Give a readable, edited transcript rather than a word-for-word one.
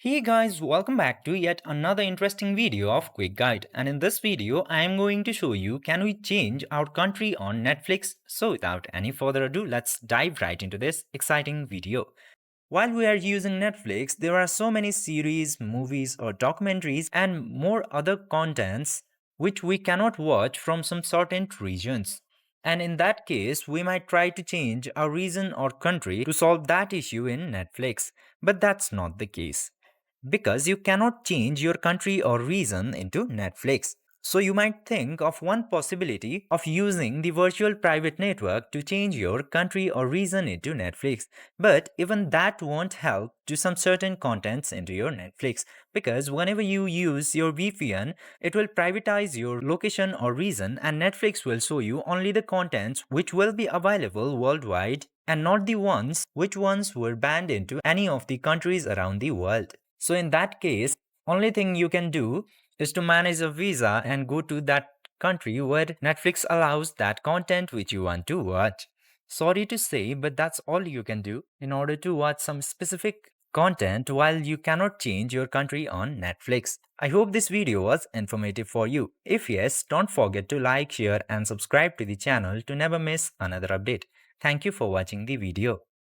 Hey guys, welcome back to yet another interesting video of Quick Guide, and in this video I am going to show you can we change our country on Netflix. So without any further ado, let's dive right into this exciting video. While we are using Netflix, there are so many series, movies or documentaries and more other contents which we cannot watch from some certain regions. And in that case, we might try to change our region or country to solve that issue in Netflix. But that's not the case because you cannot change your country or region into Netflix. So you might think of one possibility of using the virtual private network to change your country or region into Netflix. But even that won't help to some certain contents into your Netflix because whenever you use your VPN, it will privatize your location or region and Netflix will show you only the contents which will be available worldwide and not the ones which ones were banned into any of the countries around the world. So in that case, only thing you can do is to manage a visa and go to that country where Netflix allows that content which you want to watch. Sorry to say, but that's all you can do in order to watch some specific content while you cannot change your country on Netflix. I hope this video was informative for you. If yes, don't forget to like, share and subscribe to the channel to never miss another update. Thank you for watching the video.